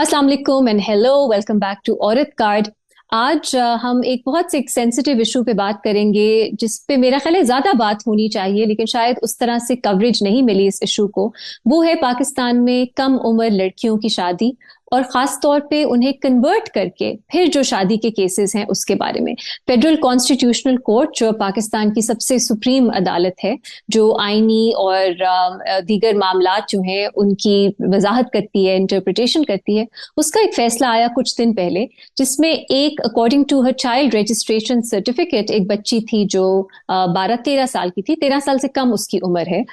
अस्सलाम वालेकुम and hello, welcome back to औरत कार्ड। आज हम एक बहुत से सेंसिटिव इशू पे बात करेंगे जिस पे मेरा ख्याल है ज़्यादा बात होनी चाहिए, लेकिन शायद उस तरह से कवरेज नहीं मिली इस इशू को। वो है पाकिस्तान में कम उम्र लड़कियों की शादी, और ख़ास तौर पे उन्हें कन्वर्ट करके फिर जो शादी के केसेस हैं उसके बारे में। फेडरल कॉन्स्टिट्यूशनल कोर्ट, जो पाकिस्तान की सबसे सुप्रीम अदालत है, जो आइनी और दीगर मामलात जो हैं उनकी वजाहत करती है, इंटरप्रिटेशन करती है, उसका एक फैसला आया कुछ दिन पहले, जिसमें एक according to her child registration certificate एक बच्ची थी जो 12-13 साल की थी, 13 साल से कम उसकी उम्र है।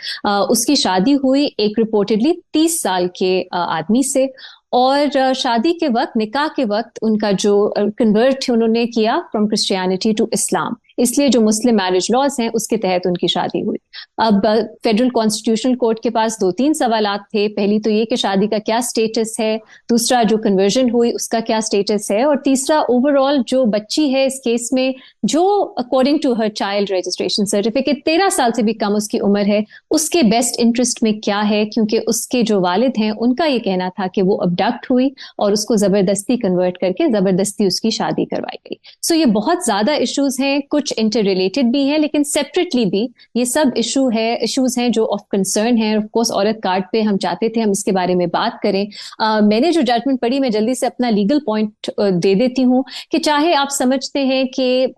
उसकी शादी हुई एक रिपोर्टेडली 30 साल के आदमी से, और शादी के वक्त, निकाह के वक्त, उनका जो कन्वर्ट उन्होंने किया फ्रॉम क्रिश्चियनिटी टू इस्लाम, इसलिए जो मुस्लिम मैरिज लॉज हैं उसके तहत उनकी शादी हुई। अब फेडरल कॉन्स्टिट्यूशनल कोर्ट के पास दो तीन सवालात थे। पहली तो ये कि शादी का क्या स्टेटस है, दूसरा जो कन्वर्जन हुई उसका क्या स्टेटस है, और तीसरा ओवरऑल जो बच्ची है इस केस में, जो according to her child registration certificate 13 साल से भी कम उसकी उम्र है, उसके बेस्ट इंटरेस्ट में क्या है, क्योंकि उसके जो वालिद हैं उनका ये कहना था कि वो अबडक्ट हुई और उसको जबरदस्ती कन्वर्ट करके जबरदस्ती उसकी शादी करवाई गई। सो ये बहुत ज्यादा इश्यूज हैं, कुछ इंटर रिलेटेड भी हैं लेकिन सेपरेटली भी ये सब इश्यूज हैं जो ऑफ कंसर्न हैं। ऑफ कोर्स औरत कार्ड पे हम चाहते थे हम इसके बारे में बात करें। मैंने जो जजमेंट पढ़ी, मैं जल्दी से अपना लीगल पॉइंट दे देती हूँ कि चाहे आप समझते हैं कि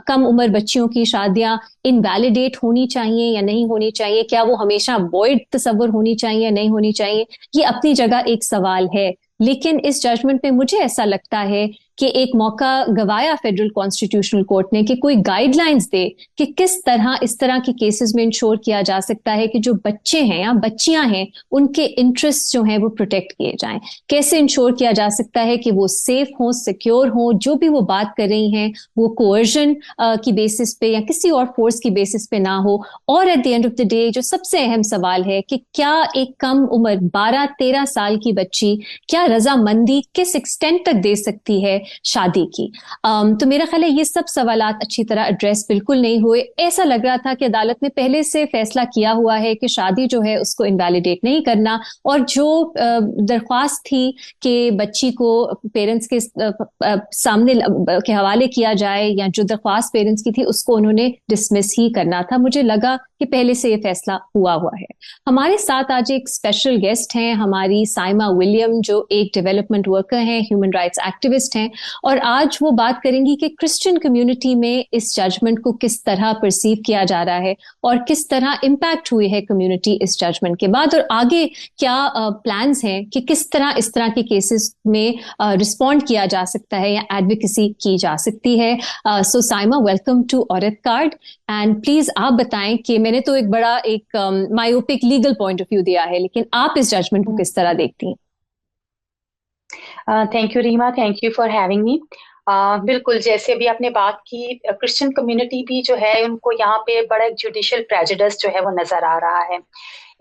कम उम्र बच्चियों की शादियां इनवैलिडेट होनी चाहिए या नहीं होनी चाहिए, क्या वो हमेशा वॉइड तस्वर होनी चाहिए या नहीं होनी चाहिए, ये अपनी जगह एक सवाल है। लेकिन इस जजमेंट में मुझे ऐसा लगता है कि एक मौका गवाया फेडरल कॉन्स्टिट्यूशनल कोर्ट ने कि कोई गाइडलाइंस दे कि किस तरह इस तरह के केसेस में इंश्योर किया जा सकता है कि जो बच्चे हैं या बच्चियां हैं उनके इंटरेस्ट जो हैं वो प्रोटेक्ट किए जाएं। कैसे इंश्योर किया जा सकता है कि वो सेफ हों, सिक्योर हों, जो भी वो बात कर रही हैं वो कोअर्जन की बेसिस पे या किसी और फोर्स की बेसिस पे ना हो। और eight the end of the day जो सबसे अहम सवाल है कि क्या एक कम उम्र 12-13 साल की बच्ची क्या रजामंदी किस एक्सटेंट तक दे सकती है शादी की। तो मेरा ख्याल है ये सब सवालात अच्छी तरह एड्रेस बिल्कुल नहीं हुए। ऐसा लग रहा था कि अदालत ने पहले से फैसला किया हुआ है कि शादी जो है उसको इनवैलिडेट नहीं करना, और जो दरख्वास्त थी कि बच्ची को पेरेंट्स के सामने के हवाले किया जाए, या जो दरख्वास्त पेरेंट्स की थी उसको उन्होंने डिसमिस ही करना था। मुझे लगा कि पहले से ये फैसला हुआ हुआ है। हमारे साथ आज एक स्पेशल गेस्ट हैं, हमारी साइमा विलियम, जो एक डेवलपमेंट वर्कर हैं, ह्यूमन राइट्स एक्टिविस्ट हैं, और आज वो बात करेंगी कि क्रिश्चियन कम्युनिटी में इस जजमेंट को किस तरह परसीव किया जा रहा है और किस तरह इम्पैक्ट हुई है कम्युनिटी इस जजमेंट के बाद, और आगे क्या प्लान्स हैं कि किस तरह इस तरह के केसेस में रिस्पॉन्ड किया जा सकता है या एडवोकेसी की जा सकती है। सो साइमा, वेलकम टू औरत कार्ड, एंड प्लीज आप बताएं कि मैंने तो एक बड़ा एक myopic legal point of view दिया है, लेकिन आप इस जजमेंट को किस तरह देखती हैं? Thank you Reema, thank you for having me. बिल्कुल, जैसे अभी आपने बात की, क्रिश्चियन कम्युनिटी भी जो है उनको यहाँ पे बड़ा एक जुडिशियल प्रेजुडिस जो है वो नजर आ रहा है।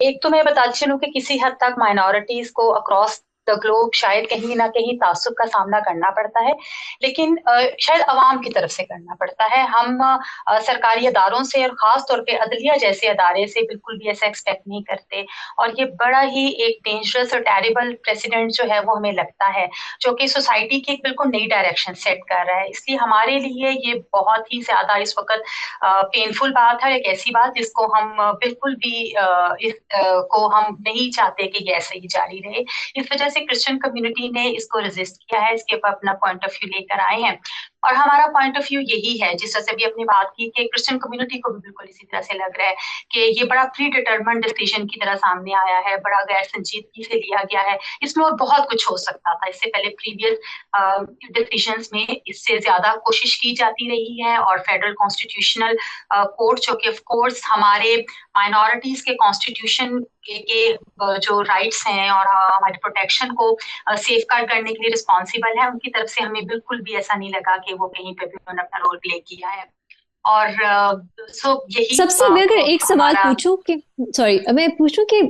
एक तो मैं बताती चलूं कि किसी हद तक माइनॉरिटीज को अक्रॉस द ग्लोब शायद कहीं ना कहीं तासुब का सामना करना पड़ता है, लेकिन शायद अवाम की तरफ से करना पड़ता है। हम सरकारी अदारों से और खास तौर पे अदलिया जैसे अदारे से बिल्कुल भी ऐसा एक्सपेक्ट नहीं करते, और ये बड़ा ही एक डेंजरस और टेरिबल प्रेसिडेंट जो है वो हमें लगता है, जो कि सोसाइटी की एक बिल्कुल नई डायरेक्शन सेट कर रहा है। इसलिए हमारे लिए ये बहुत ही ज्यादा इस वक्त पेनफुल बात है, एक ऐसी बात जिसको हम बिल्कुल भी को हम नहीं चाहते कि ये ऐसे ही जारी रहे। इस वजह से क्रिश्चियन कम्युनिटी ने इसको रेजिस्ट किया है, इसके ऊपर अपना पॉइंट ऑफ व्यू लेकर आए हैं, और हमारा पॉइंट ऑफ व्यू यही है, जिस तरह से भी अपनी बात की कि क्रिश्चियन कम्युनिटी को भी बिल्कुल इसी तरह से लग रहा है कि ये बड़ा प्री डिटरमिन्ड डिसीजन की तरह सामने आया है, बड़ा गैर संजीदगी से लिया गया है। इसमें और बहुत कुछ हो सकता था, इससे पहले प्रीवियस डिसीजंस में इससे ज्यादा कोशिश की जाती रही है, और फेडरल कॉन्स्टिट्यूशनल कोर्ट, जो कि ऑफ कोर्स हमारे माइनॉरिटीज के कॉन्स्टिट्यूशन के जो राइट्स हैं और हमारी प्रोटेक्शन को सेफ गार्ड करने के लिए रिस्पॉन्सिबल है, उनकी तरफ से हमें बिल्कुल भी ऐसा नहीं लगा कि वो कहीं पे भी उन्होंने अपना रोल प्ले किया है। और सो यही सबसे मैं अगर एक सवाल पूछूं कि, सॉरी, मैं पूछूं कि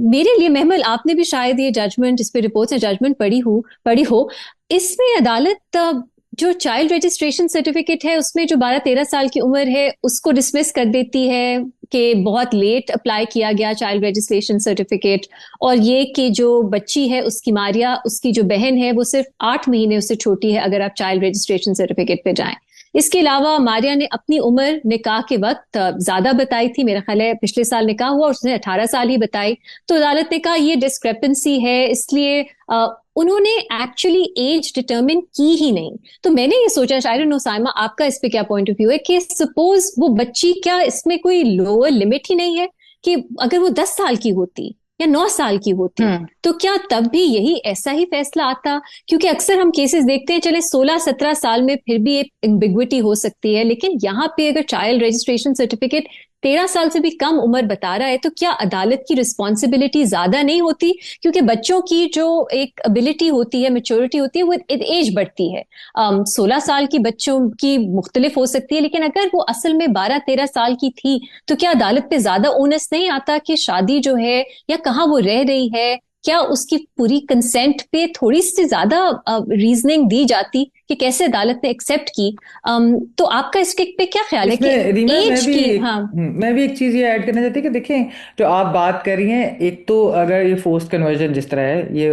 मेरे लिए महमल, आपने भी शायद ये जजमेंट, इस पे रिपोर्ट से जजमेंट पढ़ी हो, इसमें अदालत जो चाइल्ड रजिस्ट्रेशन सर्टिफिकेट है उसमें जो 12-13 साल की उम्र है उसको डिसमिस कर देती है, कि बहुत लेट अप्लाई किया गया चाइल्ड रजिस्ट्रेशन सर्टिफिकेट, और ये कि जो बच्ची है उसकी मारिया, उसकी जो बहन है वो सिर्फ 8 महीने उससे छोटी है अगर आप चाइल्ड रजिस्ट्रेशन सर्टिफिकेट पे जाएं। इसके अलावा मारिया ने अपनी उम्र निकाह के वक्त ज्यादा बताई थी, मेरा ख्याल है पिछले साल निकाह हुआ और उसने 18 साल ही बताई। तो अदालत ने कहा ये डिस्क्रेपेंसी है, इसलिए उन्होंने एक्चुअली एज डिटर्मिन की ही नहीं। तो मैंने ये सोचा, शायद नो साइमा आपका इस पे क्या पॉइंट ऑफ व्यू है, कि सपोज वो बच्ची, क्या इसमें कोई लोअर लिमिट ही नहीं है कि अगर वो 10 साल की होती या 9 साल की होती तो क्या तब भी यही ऐसा ही फैसला आता? क्योंकि अक्सर हम केसेस देखते हैं, चले 16-17 साल में फिर भी एक एम्बिग्विटी हो सकती है, लेकिन यहाँ पे अगर चाइल्ड रजिस्ट्रेशन सर्टिफिकेट 13 साल से भी कम उम्र बता रहा है, तो क्या अदालत की रिस्पॉन्सिबिलिटी ज्यादा नहीं होती? क्योंकि बच्चों की जो एक एबिलिटी होती है, मेच्योरिटी होती है, वो एज बढ़ती है। 16 साल की बच्चों की मुख्तलिफ हो सकती है, लेकिन अगर वो असल में 12-13 साल की थी तो क्या अदालत पे ज्यादा ओनस नहीं आता कि शादी जो है या कहाँ वो रह रही है, क्या उसकी पूरी कंसेंट पे थोड़ी सी ज्यादा रीजनिंग दी जाती कि कैसे अदालत ने एक्सेप्ट की? तो आपका इसके पे क्या ख्याल है कि इसमें रीमा एज की? हाँ। मैं भी एक चीज ये ऐड करना चाहती हूँ कि देखें, जो आप बात कर रही हैं, एक तो अगर ये फोर्स्ड कन्वर्जन जिस तरह है, ये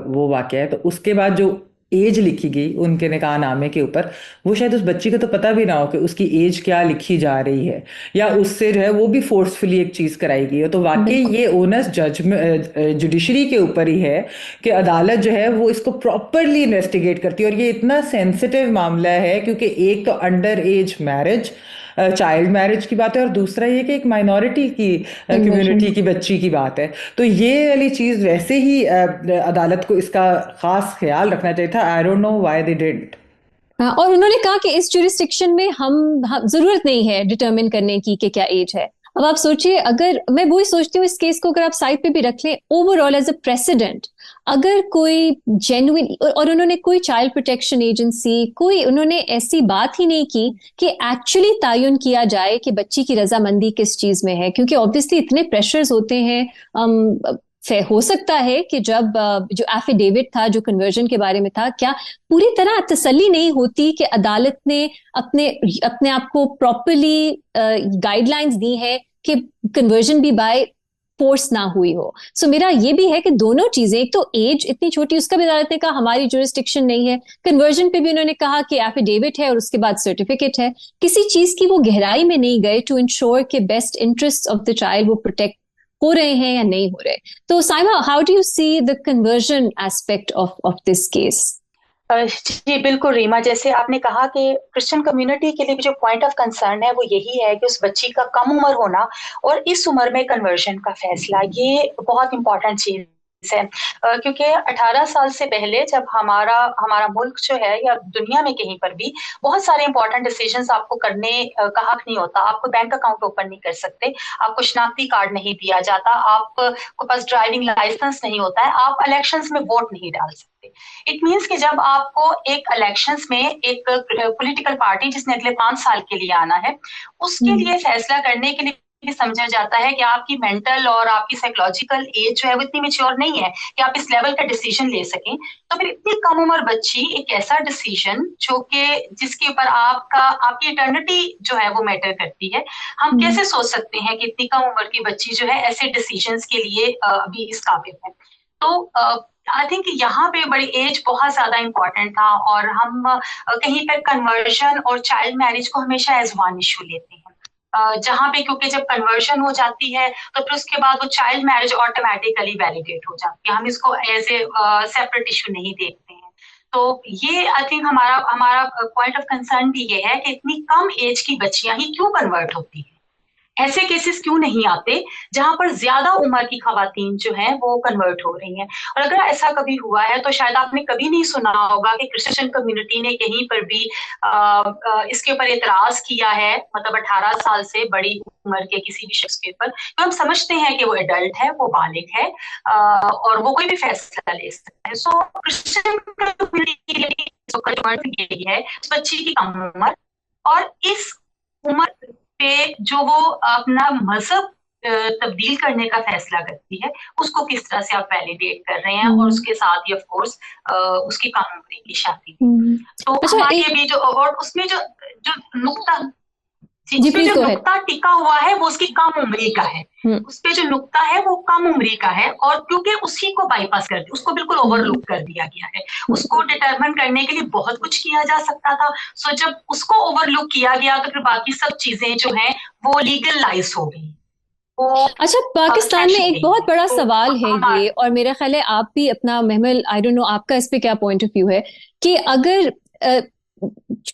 वो वाकया है, तो उसके बाद जो एज लिखी गई उनके निकाहनामे के ऊपर, वो शायद उस बच्ची को तो पता भी ना हो कि उसकी एज क्या लिखी जा रही है, या उससे जो है वो भी फोर्सफुली एक चीज कराई गई है। तो वाकई बिल्कुल। ये ओनस जजमेंट जुडिशरी के ऊपर ही है कि अदालत जो है वो इसको प्रॉपरली इन्वेस्टिगेट करती है। और ये इतना सेंसिटिव मामला है क्योंकि एक तो under as marriage, child marriage की बात है, और दूसरा ये कि एक माइनॉरिटी की कन्वर्जन। कम्युनिटी की बच्ची की बात है। तो ये वाली चीज़ वैसे ही अदालत को इसका खास ख्याल रखना चाहिए था। I don't know why they did. हाँ, और उन्होंने कहा कि इस जुरिस्डिक्शन में हम जरूरत नहीं है डिटरमिन करने की कि क्या एज है। अब आप सोचिए, अगर मैं वही सोचती हूँ इस केस को अगर आप साइड पे भी रख लें, ओवरऑल एज अ प्रेसिडेंट, अगर कोई जेन्युइन, और उन्होंने कोई चाइल्ड प्रोटेक्शन एजेंसी, कोई उन्होंने ऐसी बात ही नहीं की कि एक्चुअली तयन किया जाए कि बच्ची की रजामंदी किस चीज में है, क्योंकि ऑब्वियसली इतने प्रेशर्स होते हैं। हो सकता है कि जब जो एफिडेविट था जो कन्वर्जन के बारे में था, क्या पूरी तरह तसल्ली नहीं होती कि अदालत ने अपने अपने आप को प्रॉपरली गाइडलाइंस दी है कि कन्वर्जन भी बाय फोर्स ना हुई हो। सो मेरा ये भी है कि दोनों चीजें, एक तो एज इतनी छोटी, उसका भी अदालत ने कहा हमारी जुरिस्डिक्शन नहीं है, कन्वर्जन पे भी उन्होंने कहा कि एफिडेविट है और उसके बाद सर्टिफिकेट है, किसी चीज की वो गहराई में नहीं गए टू इंश्योर कि best interest of the child वो प्रोटेक्ट हो रहे हैं या नहीं हो रहे। तो Saima, how do you see the conversion aspect of this case? जी बिल्कुल रीमा, जैसे आपने कहा कि क्रिश्चियन कम्युनिटी के लिए भी जो पॉइंट ऑफ कंसर्न है वो यही है कि उस बच्ची का कम उम्र होना और इस उम्र में कन्वर्जन का फैसला, ये बहुत इंपॉर्टेंट चीज है। क्योंकि 18 साल से पहले जब हमारा हमारा मुल्क जो है या दुनिया में कहीं पर भी बहुत सारे इंपॉर्टेंट डिसीजंस आपको करने का हक नहीं होता। आपको बैंक अकाउंट ओपन नहीं कर सकते, आपको शनाख्ती कार्ड नहीं दिया जाता, आपको पास ड्राइविंग लाइसेंस नहीं होता है, आप इलेक्शंस में वोट नहीं डाल सकते। इट मीन्स कि जब आपको एक इलेक्शंस में एक पॉलिटिकल पार्टी जिसने अगले 5 साल के लिए आना है, उसके लिए फैसला करने के लिए समझा जाता है कि आपकी मेंटल और आपकी साइकोलॉजिकल एज जो है वो इतनी मेच्योर नहीं है कि आप इस लेवल का डिसीजन ले सकें। तो फिर इतनी कम उम्र बच्ची एक ऐसा डिसीजन जो कि जिसके ऊपर आपकी इटर्निटी जो है वो मैटर करती है, हम कैसे सोच सकते हैं कि इतनी कम उम्र की बच्ची जो है ऐसे डिसीजंस के लिए अभी इस काबिल है? तो आई थिंक यहाँ पे बड़ी एज बहुत ज्यादा इंपॉर्टेंट था, और हम कहीं पर कन्वर्जन और चाइल्ड मैरिज को हमेशा एज वन इशू लेते हैं, जहां पे क्योंकि जब कन्वर्शन हो जाती है तो फिर उसके बाद वो चाइल्ड मैरिज ऑटोमेटिकली वैलिडेट हो जाती है, हम इसको एज ए सेपरेट इशू नहीं देखते हैं। तो ये आई थिंक हमारा हमारा पॉइंट ऑफ कंसर्न भी ये है कि इतनी कम एज की बच्चियां ही क्यों कन्वर्ट होती हैं, ऐसे केसेस क्यों नहीं आते जहां पर ज्यादा उम्र की खवातीन जो हैं वो कन्वर्ट हो रही हैं। और अगर ऐसा कभी हुआ है तो शायद आपने कभी नहीं सुना होगा कि क्रिश्चियन कम्युनिटी ने कहीं पर भी इसके ऊपर एतराज किया है, मतलब 18 साल से बड़ी उम्र के किसी भी शख्स के ऊपर, तो हम समझते हैं कि वो एडल्ट है, वो बालिग है, और वो कोई भी फैसला ले सकता है। सो क्रिश्चियन कम्युनिटी के लिए जो कन्वर्ट यही है उस बच्ची की कम उम्र, और इस उम्र पे जो वो अपना मजहब तब्दील करने का फैसला करती है, उसको किस तरह से आप वैलिडेट कर रहे हैं, और उसके साथ ही ऑफ कोर्स उसकी कम उम्र की शादी। तो अच्छा, हमारे एक अभी जो और उसमें जो जो नुक्ता जी, जी उसपे प्लीज जो गो अहेड। नुक्ता टिका हुआ है वो उसकी कम उम्री का है। हम्म। उसपे जो नुक्ता है वो कम उम्री का है, और क्योंकि उसी को बाईपास कर दिया, उसको बिल्कुल हम्म। ओवरलुक कर दिया गया है। हम्म। उसको डिटरमिन करने के लिए बहुत कुछ किया जा सकता था। सो जब उसको ओवरलुक किया गया तो फिर बाकी सब चीजें जो हैं वो लीगलाइज हो गई, वो अच्छा, पाकिस्तान परफेक्ट में हो एक गई बहुत है। बड़ा तो सवाल है हमारा ये, और मेरा ख्याल है आप भी अपना महमल, आई डोंट नो आपका इस पे क्या पॉइंट ऑफ व्यू है, कि अगर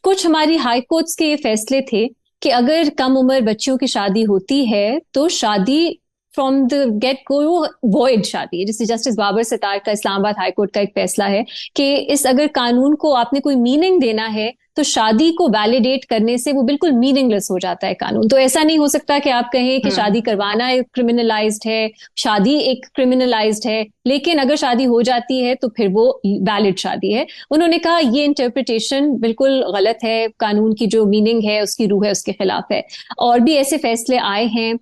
कुछ हमारी हाई कोर्ट्स के ये फैसले थे कि अगर कम उम्र बच्चियों की शादी होती है तो शादी from the get go void शादी है, जैसे जस्टिस बाबर सितार का इस्लामाबाद हाई कोर्ट का एक फैसला है कि इस अगर कानून को आपने कोई मीनिंग देना है तो शादी को वैलिडेट करने से वो बिल्कुल मीनिंगलेस हो जाता है कानून। तो ऐसा नहीं हो सकता कि आप कहें कि शादी करवाना एक क्रिमिनलाइज्ड है, शादी एक क्रिमिनलाइज्ड है, लेकिन अगर शादी हो जाती है तो फिर वो वैलिड शादी है। उन्होंने कहा ये इंटरप्रिटेशन बिल्कुल गलत है, कानून की जो मीनिंग है उसकी रूह है उसके खिलाफ है। और भी ऐसे फैसले आए हैं,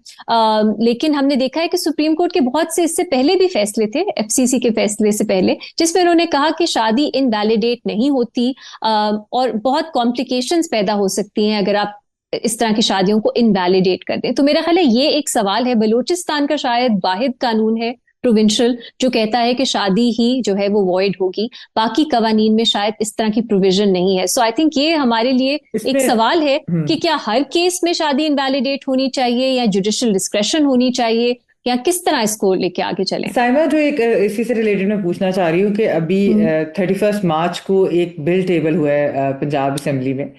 लेकिन हमने देखा है कि सुप्रीम कोर्ट के बहुत से इससे पहले भी फैसले थे, एफसीसी के फैसले से पहले, जिसमें उन्होंने कहा कि शादी इनवैलिडेट नहीं होती, और बहुत कॉम्प्लिकेशंस पैदा हो सकती हैं अगर आप इस तरह की शादियों को इनवैलिडेट कर दें। तो मेरा ख्याल है ये एक सवाल है, बलूचिस्तान का शायद वाहिद कानून है प्रोविंशियल जो कहता है कि शादी ही जो है वो वॉइड होगी, बाकी कवानीन में शायद इस तरह की प्रोविजन नहीं है। सो आई थिंक ये हमारे लिए एक इसमें सवाल है कि हम्म क्या हर केस में शादी इनवैलिडेट होनी चाहिए या जुडिशियल डिस्क्रेशन होनी चाहिए, या किस तरह इसको लेके आगे चलें। साइमा, जो एक इसी से रिलेटेड मैं पूछना चाह रही हूँ कि अभी हम्म। 31 मार्च को एक बिल टेबल हुआ है पंजाब असेंबली में,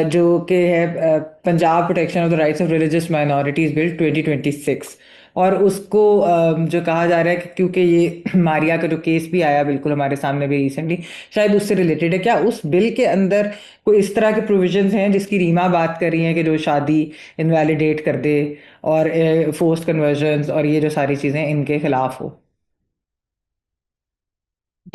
जो कि है Punjab protection of the rights of religious minorities bill 2026। और उसको जो कहा जा रहा है कि क्योंकि ये मारिया का जो केस भी आया बिल्कुल हमारे सामने भी रिसेंटली, शायद उससे रिलेटेड है। क्या उस बिल के अंदर कोई इस तरह के प्रोविजंस हैं जिसकी रीमा बात कर रही हैं कि जो शादी इनवैलिडेट कर दे और फोर्स्ड कन्वर्जन्स और ये जो सारी चीजें इनके खिलाफ हो?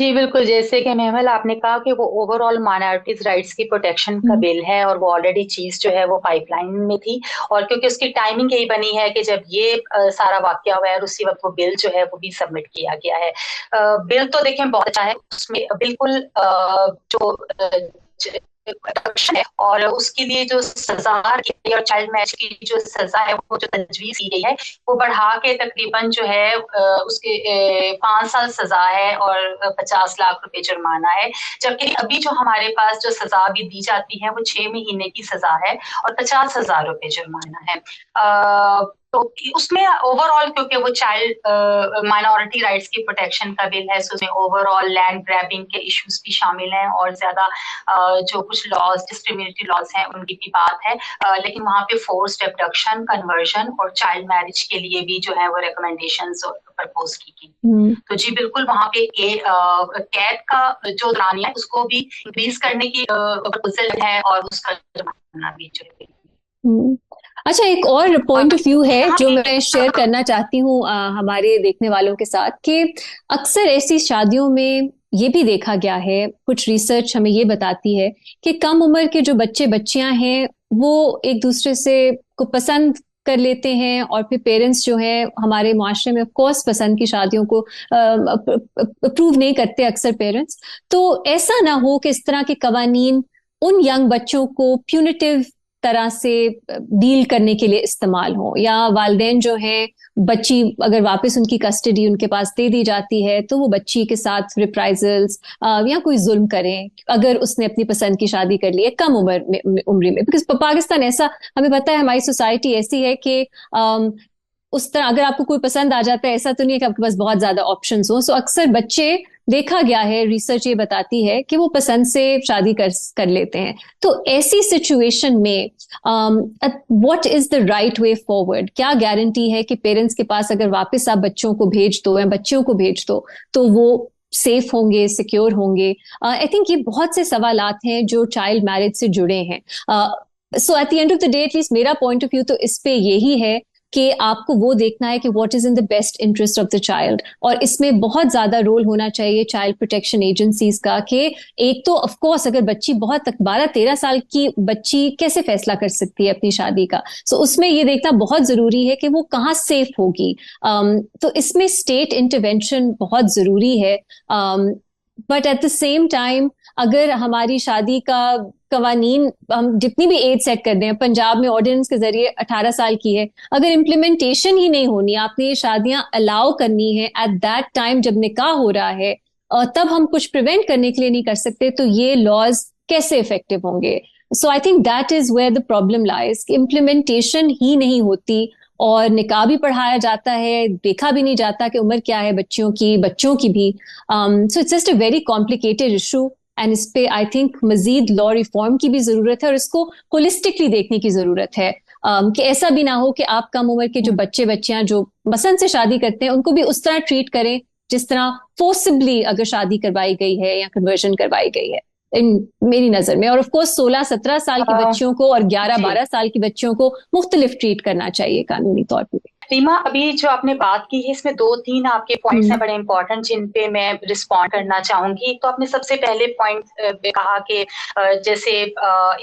जी बिल्कुल, जैसे कि महमल आपने कहा कि वो ओवरऑल माइनॉरिटीज राइट्स की प्रोटेक्शन का हम्म। बिल है, और वो ऑलरेडी चीज जो है वो पाइपलाइन में थी। और क्योंकि उसकी टाइमिंग यही बनी है कि जब ये सारा वाकया हुआ है और उसी वक्त वो बिल जो है वो भी सबमिट किया गया है। बिल तो देखें बहुत अच्छा है, उसमें बिल्कुल जो करप्शन है और उसके लिए जो सजा और चाइल्ड मैरिज की जो सजा है वो जो तजवीज की गई है वो बढ़ा के तकरीबन जो है उसके 5 साल सजा है और 50 लाख रुपए जुर्माना है। जबकि अभी जो हमारे पास जो सजा भी दी जाती है वो 6 महीने की सजा है और 50,000 रुपए जुर्माना है। तो उसमें ओवरऑल क्योंकि वो चाइल्ड माइनॉरिटी राइट्स की प्रोटेक्शन का बिल है, तो उसमें ओवरऑल लैंड ग्रैबिंग के इश्यूज भी शामिल हैं और ज्यादा जो कुछ लॉज डिस्क्रिमिनेटरी लॉज हैं उनकी भी बात है। लेकिन वहाँ पे फोर्स्ड एब्डक्शन, कन्वर्जन और चाइल्ड मैरिज के लिए भी जो है वो रिकमेंडेशंस प्रपोज की गई। तो जी बिल्कुल वहाँ पे कैद का जो दौरानिया है उसको भी इंक्रीज करने की प्रपोजल है और उसका जुर्माना भी जो है। हम्म। अच्छा, एक और पॉइंट ऑफ व्यू है यहाँ जो पे मैं शेयर करना चाहती हूँ हमारे देखने वालों के साथ, कि अक्सर ऐसी शादियों में ये भी देखा गया है, कुछ रिसर्च हमें ये बताती है कि कम उम्र के जो बच्चे बच्चियां हैं वो एक दूसरे से को पसंद कर लेते हैं, और फिर पेरेंट्स जो है हमारे मुआशरे में ऑफ कोर्स पसंद की शादियों को अप्रूव नहीं करते अक्सर पेरेंट्स। तो ऐसा ना हो कि इस तरह के कवानीन उन यंग बच्चों को प्यूनिटिव तरह से डील करने के लिए इस्तेमाल हो, या वालदेन जो है बच्ची अगर वापस उनकी कस्टडी उनके पास दे दी जाती है तो वो बच्ची के साथ रिप्राइजल्स या कोई जुल्म करें अगर उसने अपनी पसंद की शादी कर ली है कम उम्र में। बिकॉज पाकिस्तान ऐसा, हमें पता है हमारी सोसाइटी ऐसी है कि उस तरह अगर आपको कोई पसंद आ जाता है, ऐसा तो नहीं है कि आपके पास बहुत ज्यादा ऑप्शंस हो। सो अक्सर बच्चे, देखा गया है, रिसर्च ये बताती है कि वो पसंद से शादी कर लेते हैं। तो ऐसी सिचुएशन में what is the right way forward? क्या गारंटी है कि पेरेंट्स के पास अगर वापस आप बच्चों को भेज दो या बच्चियों को भेज दो तो वो सेफ होंगे, सिक्योर होंगे? आई थिंक ये बहुत से सवालात हैं जो चाइल्ड मैरिज से जुड़े हैं। So at the end of the day, at least मेरा पॉइंट ऑफ व्यू तो इस पे यही है कि आपको वो देखना है कि what is in the best interest of the child, और इसमें बहुत ज्यादा रोल होना चाहिए चाइल्ड प्रोटेक्शन एजेंसीज का। कि एक तो ऑफ कोर्स अगर बच्ची बहुत 12-13 साल की बच्ची कैसे फैसला कर सकती है अपनी शादी का, सो उसमें ये देखना बहुत जरूरी है कि वो कहाँ सेफ होगी। तो इसमें स्टेट इंटरवेंशन बहुत जरूरी है, but at the same time अगर हमारी शादी का कवानीन हम जितनी भी एज सेट कर दें, पंजाब में ऑर्डिनेंस के जरिए 18 साल की है, अगर इम्प्लीमेंटेशन ही नहीं होनी, आपने ये शादियां अलाउ करनी है एट दैट टाइम जब निकाह हो रहा है, और तब हम कुछ प्रिवेंट करने के लिए नहीं कर सकते, तो ये लॉज कैसे इफेक्टिव होंगे? So I think that is where the problem lies, implementation ही नहीं होती और निकाह भी पढ़ाया जाता है, देखा भी नहीं जाता कि उम्र क्या है बच्चियों की, बच्चों की भी। So it's just a very complicated issue, and इस पे आई थिंक मजीद लॉ रिफॉर्म की भी जरूरत है, और इसको होलिस्टिकली देखने की जरूरत है। कि ऐसा भी ना हो कि आप कम उम्र के जो बच्चे बच्चियां जो पसंद से शादी करते हैं उनको भी उस तरह ट्रीट करें जिस तरह फोर्सिबली अगर शादी करवाई गई है या कन्वर्जन करवाई गई है, इन मेरी नजर में। और ऑफ कोर्स 16-17 साल की बच्चियों को और 11-12 साल की बच्चियों को मुख्तलिफ ट्रीट करना चाहिए कानूनी तौर पर। रीमा, अभी जो आपने बात की है इसमें 2-3 आपके पॉइंट्स हैं बड़े इंपॉर्टेंट, जिन पे मैं रिस्पॉन्ड करना चाहूंगी। एक तो आपने सबसे पहले पॉइंट पे कहा कि जैसे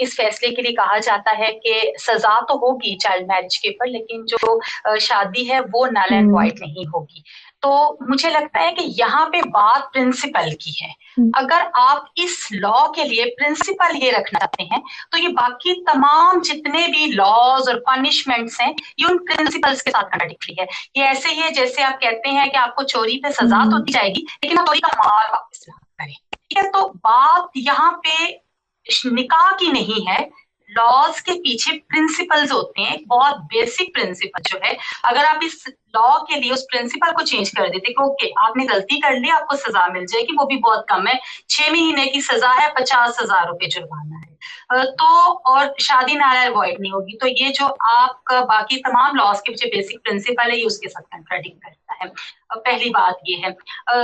इस फैसले के लिए कहा जाता है कि सजा तो होगी चाइल्ड मैरिज के ऊपर, लेकिन जो शादी है वो नल एंड वॉइड नहीं होगी। तो मुझे लगता है कि यहाँ पे बात प्रिंसिपल की है। अगर आप इस लॉ के लिए प्रिंसिपल ये रखना चाहते हैं तो ये बाकी तमाम जितने भी लॉज और पनिशमेंट्स हैं ये उन प्रिंसिपल्स के साथ कॉन्ट्राडिक्टरी है। ये ऐसे ही है जैसे आप कहते हैं कि आपको चोरी पे सजा तो दी जाएगी लेकिन आप चोरी का माल वापस ना करें, ठीक है? तो बात यहाँ पे निकाह की नहीं है, लॉज के पीछे प्रिंसिपल्स होते हैं, एक बहुत बेसिक प्रिंसिपल जो है। अगर आप इस लॉ के लिए उस प्रिंसिपल को चेंज कर देते कि ओके आपने गलती कर ली, आपको सजा मिल जाएगी, वो भी बहुत कम है, 6 महीने की सजा है, 50,000 रुपए जुर्माना है, तो और शादी नारा अवॉइड नहीं होगी। तो ये जो आपका बाकी तमाम लॉज के पीछे बेसिक प्रिंसिपल है ये उसके साथ कंट्राडिक्ट करता है। पहली बात ये है।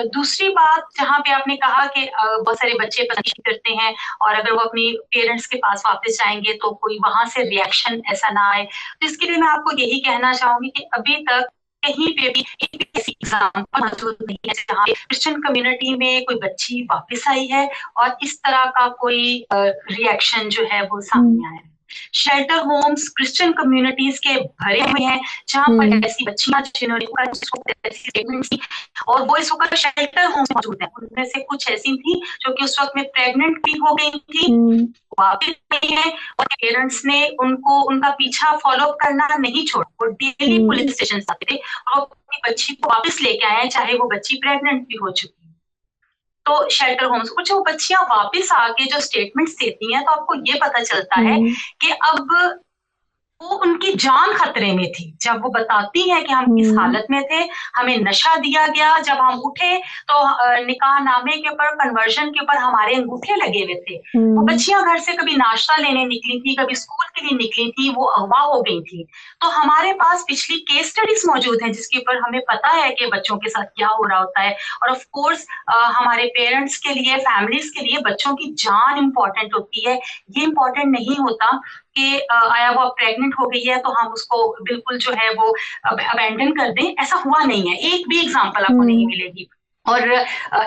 दूसरी बात, जहाँ पे आपने कहा कि बहुत सारे बच्चे पसंद करते हैं और अगर वो अपनी पेरेंट्स के पास वापस जाएंगे तो कोई वहां से रिएक्शन ऐसा ना आए, तो इसके लिए मैं आपको यही कहना चाहूंगी कि अभी तक कहीं पे भी एक ऐसी एग्जाम्पल मौजूद नहीं है जहाँ क्रिश्चियन कम्युनिटी में कोई बच्ची वापस आई है और इस तरह का कोई रिएक्शन जो है वो सामने आया है। शेल्टर होम्स क्रिश्चियन कम्युनिटीज के भरे हुए हैं जहाँ पर ऐसी बच्चियां जिन्होंने स्टेटमेंट्स दी और वो इस वक्त शेल्टर होम्स मौजूद हैं। उनमें से कुछ ऐसी थी जो कि उस वक्त में प्रेग्नेंट भी हो गई थी, वापिस नहीं है, और पेरेंट्स ने उनको उनका पीछा फॉलो अप करना नहीं छोड़ा, वो डेली पुलिस स्टेशन आते थे और अपनी बच्ची को वापस लेके आए चाहे वो बच्ची प्रेग्नेंट भी हो चुकी। तो शेल्टर होम्स कुछ वो बच्चियां वापस आके जो स्टेटमेंट्स देती हैं तो आपको ये पता चलता है कि अब वो उनकी जान खतरे में थी। जब वो बताती है कि हम इस हालत में थे, हमें नशा दिया गया, जब हम उठे तो निकाह नामे के ऊपर, कन्वर्जन के ऊपर हमारे अंगूठे लगे हुए थे। वो बच्चियां घर से कभी नाश्ता लेने निकली थी, कभी स्कूल के लिए निकली थी, वो अगवा हो गई थी। तो हमारे पास पिछली केस स्टडीज मौजूद हैं जिसके ऊपर हमें पता है कि बच्चों के साथ क्या हो रहा होता है। और ऑफ कोर्स हमारे पेरेंट्स के लिए, फैमिलीज के लिए बच्चों की जान इंपॉर्टेंट होती है। ये इंपॉर्टेंट नहीं होता कि आया वो प्रेग्नेंट हो गई है तो हम उसको बिल्कुल जो है वो अबैंडन कर दें, ऐसा हुआ नहीं है। एक भी एग्जांपल आपको नहीं मिलेगी। और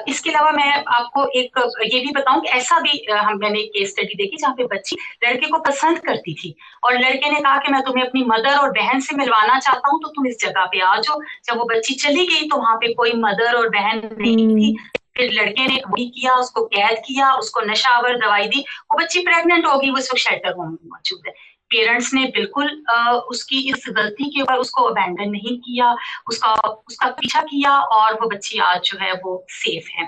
इसके अलावा मैं आपको एक ये भी बताऊं कि ऐसा भी मैंने एक केस स्टडी देखी जहाँ पे बच्ची लड़के को पसंद करती थी और लड़के ने कहा कि मैं तुम्हें अपनी मदर और बहन से मिलवाना चाहता हूँ तो तुम इस जगह पे आ जाओ। जब वो बच्ची चली गई तो वहां पे कोई मदर और बहन नहीं थी। फिर लड़के ने वही किया, उसको कैद किया, उसको नशावर दवाई दी, वो बच्ची प्रेग्नेंट होगी, वो इस वक्त शेल्टर होम में मौजूद है। पेरेंट्स ने बिल्कुल उसकी इस गलती के ऊपर उसको अबैंडन नहीं किया, उसका पीछा किया और वो बच्ची आज जो है वो सेफ है।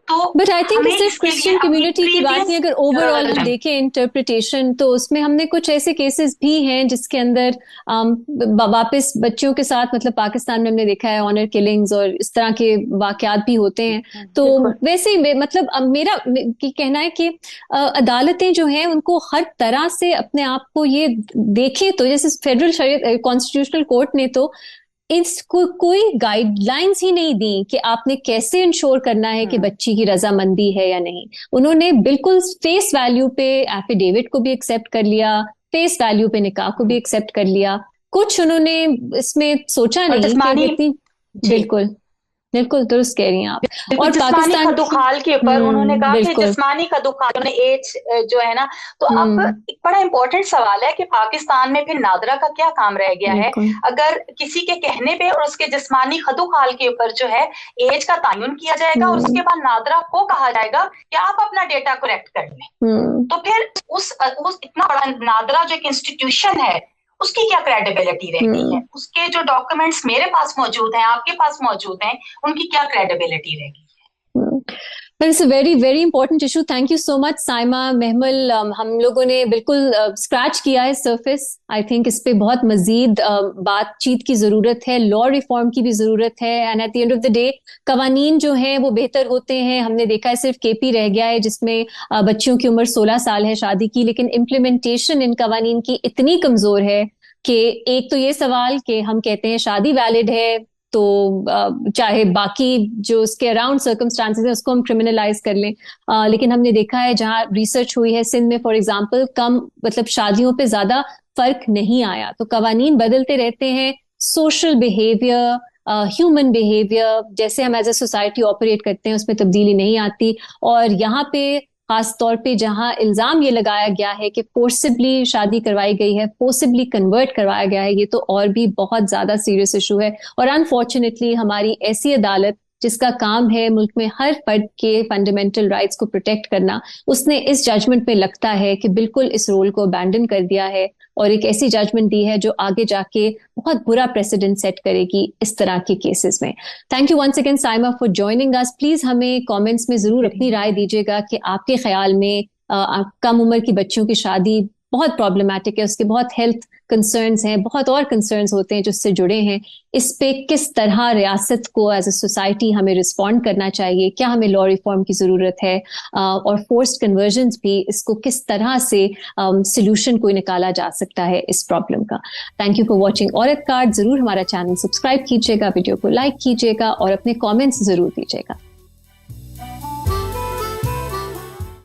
तो बट आई थिंक सिर्फ क्रिश्चियन कम्युनिटी की बात नहीं, अगर ओवरऑल हम देखें इंटरप्रिटेशन, तो उसमें हमने कुछ ऐसे केसेस भी हैं जिसके अंदर वापस बच्चियों के साथ, मतलब पाकिस्तान में हमने देखा है ऑनर किलिंग्स और इस तरह के वाकयात भी होते हैं। तो वैसे ही मतलब मेरा कहना है कि अदालतें जो हैं उनको हर तरह से अपने आप को ये देखें, तो जैसे फेडरल शरीयत कॉन्स्टिट्यूशनल कोर्ट ने तो इसको कोई गाइडलाइंस ही नहीं दी कि आपने कैसे इंश्योर करना है कि बच्ची की रजामंदी है या नहीं। उन्होंने बिल्कुल फेस वैल्यू पे एफिडेविट को भी एक्सेप्ट कर लिया, फेस वैल्यू पे निकाह को भी एक्सेप्ट कर लिया, कुछ उन्होंने इसमें सोचा नहीं कि इतनी बिल्कुल बिल्कुल दुरुस्त कह रही हैं आप। और जिस्मानी पाकिस्तान खदुखाल के ऊपर उन्होंने कहा कि बिल्कुल जिस्मानी खदुखाल एज जो है ना, तो अब एक बड़ा इंपॉर्टेंट सवाल है कि पाकिस्तान में फिर नादरा का क्या काम रह गया है बिल्कुल अगर किसी के कहने पे और उसके जिस्मानी खदुखाल के ऊपर जो है एज का तयन किया जाएगा और उसके बाद नादरा को कहा जाएगा कि आप अपना डेटा करेक्ट कर लें, तो फिर उस इतना बड़ा नादरा जो एक इंस्टीट्यूशन है उसकी क्या क्रेडिबिलिटी रहती है, उसके जो डॉक्यूमेंट्स मेरे पास मौजूद हैं, आपके पास मौजूद हैं, उनकी क्या क्रेडिबिलिटी रहेगी। It's a very very important issue. Thank you so much Saima Mahmal. हम लोगों ने बिल्कुल स्क्रैच किया है सरफेस। आई थिंक इस पे बहुत मजीद बातचीत की जरूरत है, लॉ रिफॉर्म की भी जरूरत है, and at the end of the day कवानीन जो हैं वो बेहतर होते हैं। हमने देखा है सिर्फ केपी रह गया है जिसमें बच्चियों की उम्र 16 साल है शादी की, लेकिन इम्प्लीमेंटेशन इन कवानीन की इतनी कमजोर है कि एक तो ये सवाल कि हम कहते हैं शादी वैलिड है तो चाहे बाकी जो उसके अराउंड सर्कमस्टांसेस है उसको हम क्रिमिनलाइज कर लें, लेकिन हमने देखा है जहां रिसर्च हुई है सिंध में फॉर एग्जांपल कम मतलब शादियों पे ज्यादा फर्क नहीं आया। तो कवानीन बदलते रहते हैं, सोशल बिहेवियर ह्यूमन बिहेवियर जैसे हम एज ए सोसाइटी ऑपरेट करते हैं उसमें तब्दीली नहीं आती। और यहाँ पे खास तौर पे जहां इल्जाम ये लगाया गया है कि फोर्सिबली शादी करवाई गई है, फोर्सिबली कन्वर्ट करवाया गया है, ये तो और भी बहुत ज्यादा सीरियस इशू है। और अनफॉर्चुनेटली हमारी ऐसी अदालत जिसका काम है मुल्क में हर फर्द के फंडामेंटल राइट्स को प्रोटेक्ट करना, उसने इस जजमेंट में लगता है कि बिल्कुल इस रोल को अबैंडन कर दिया है और एक ऐसी जजमेंट दी है जो आगे जाके बहुत बुरा प्रेसिडेंट सेट करेगी इस तरह के केसेस में। Thank you once again Saima for joining us. Please हमें कमेंट्स में जरूर अपनी राय दीजिएगा कि आपके ख्याल में कम उम्र की बच्चियों की शादी बहुत प्रॉब्लमैटिक है, उसके बहुत हेल्थ कंसर्न्स हैं, बहुत और कंसर्न्स होते हैं जो इससे जुड़े हैं। इस पे किस तरह रियासत को एज ए सोसाइटी हमें रिस्पॉन्ड करना चाहिए, क्या हमें लॉ रिफॉर्म की जरूरत है, और फोर्स्ड कन्वर्जन्स भी, इसको किस तरह से सोल्यूशन कोई निकाला जा सकता है इस प्रॉब्लम का। थैंक यू फॉर वॉचिंग औरत कार्ड। जरूर हमारा चैनल सब्सक्राइब कीजिएगा, वीडियो को लाइक कीजिएगा और अपने कॉमेंट्स जरूर दीजिएगा।